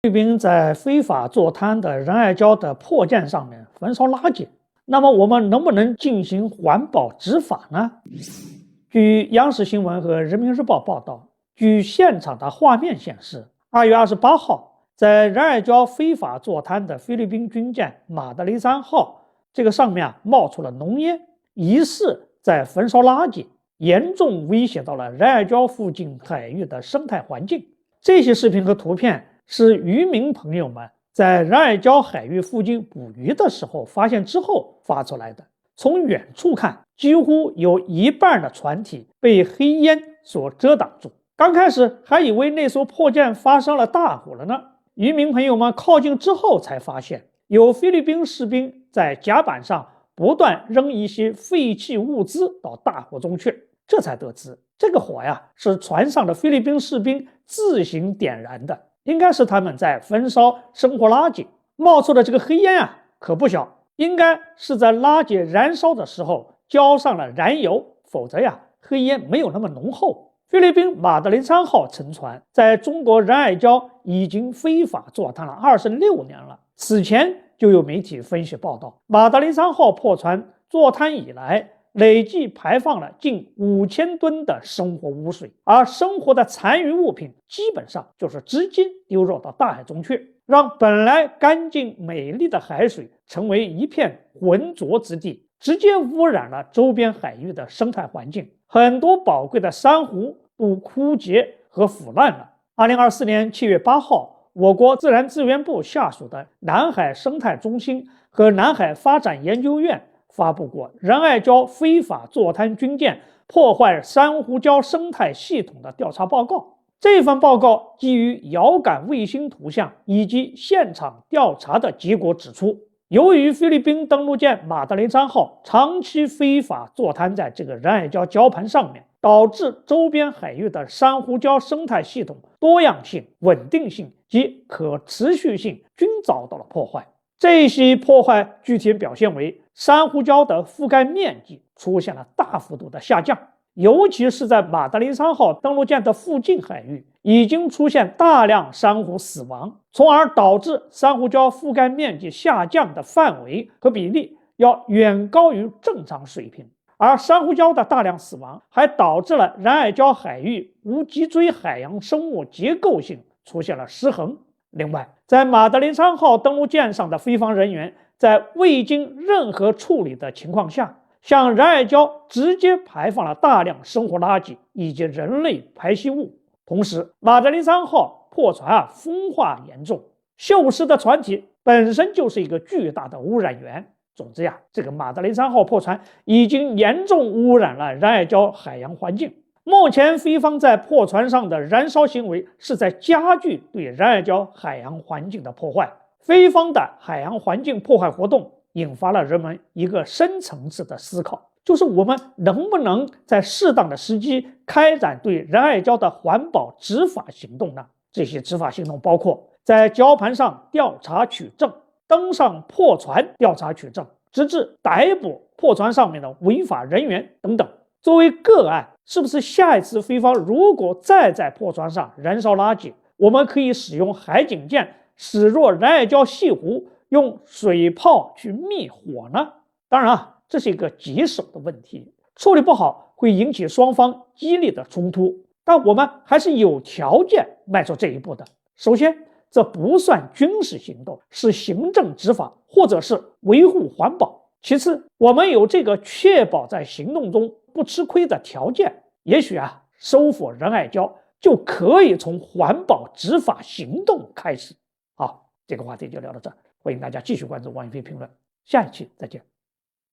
菲律宾在非法坐滩的仁爱礁的破舰上面焚烧垃圾，那么我们能不能进行环保执法呢？据央视新闻和人民日报报道，据现场的画面显示，2月28号，在仁爱礁非法坐滩的菲律宾军舰马德雷3号，这个上面冒出了浓烟，疑似在焚烧垃圾，严重威胁到了仁爱礁附近海域的生态环境。这些视频和图片是渔民朋友们在仁爱礁海域附近捕鱼的时候发现之后发出来的。从远处看，几乎有一半的船体被黑烟所遮挡住。刚开始还以为那艘破舰发生了大火了呢。渔民朋友们靠近之后才发现，有菲律宾士兵在甲板上不断扔一些废弃物资到大火中去，这才得知这个火呀是船上的菲律宾士兵自行点燃的，应该是他们在焚烧生活垃圾，冒出的这个黑烟啊可不小，应该是在垃圾燃烧的时候浇上了燃油，否则呀黑烟没有那么浓厚。菲律宾马德雷3号沉船在中国仁爱礁已经非法坐滩了26年了。此前就有媒体分析报道，马德雷3号破船坐滩以来，累计排放了近5000吨的生活污水，而生活的残余物品基本上就是直接丢入到大海中去，让本来干净美丽的海水成为一片浑浊之地，直接污染了周边海域的生态环境，很多宝贵的珊瑚都枯竭和腐烂了。2024年7月8号，我国自然资源部下属的南海生态中心和南海发展研究院发布过仁爱礁非法坐滩军舰破坏珊瑚礁生态系统的调查报告。这份报告基于遥感卫星图像以及现场调查的结果指出，由于菲律宾登陆舰马德雷3号长期非法坐滩在这个仁爱礁礁盘上面，导致周边海域的珊瑚礁生态系统多样性、稳定性及可持续性均遭到了破坏。这些破坏具体表现为珊瑚礁的覆盖面积出现了大幅度的下降，尤其是在马德雷3号登陆舰的附近海域，已经出现大量珊瑚死亡，从而导致珊瑚礁覆盖面积下降的范围和比例要远高于正常水平。而珊瑚礁的大量死亡还导致了仁爱礁海域无脊椎海洋生物结构性出现了失衡。另外，在马德雷3号登陆舰上的菲方人员在未经任何处理的情况下，向仁爱礁直接排放了大量生活垃圾以及人类排泄物。同时，马德雷3号破船风化严重，锈蚀的船体本身就是一个巨大的污染源。总之呀，这个马德雷3号破船已经严重污染了仁爱礁海洋环境。目前菲方在破船上的燃烧行为是在加剧对仁爱礁海洋环境的破坏。菲方的海洋环境破坏活动引发了人们一个深层次的思考，就是我们能不能在适当的时机开展对仁爱礁的环保执法行动呢？这些执法行动包括在礁盘上调查取证，登上破船调查取证，直至逮捕破船上面的违法人员等等。作为个案，是不是下一次菲方如果再在破船上燃烧垃圾，我们可以使用海警舰驶入仁爱礁西湖，用水炮去灭火呢？当然这是一个棘手的问题，处理不好会引起双方激烈的冲突，但我们还是有条件迈出这一步的。首先，这不算军事行动，是行政执法或者是维护环保。其次，我们有这个确保在行动中不吃亏的条件，也许收复仁爱礁就可以从环保执法行动开始。好，这个话题就聊到这，欢迎大家继续关注王宇飞评论，下一期再见。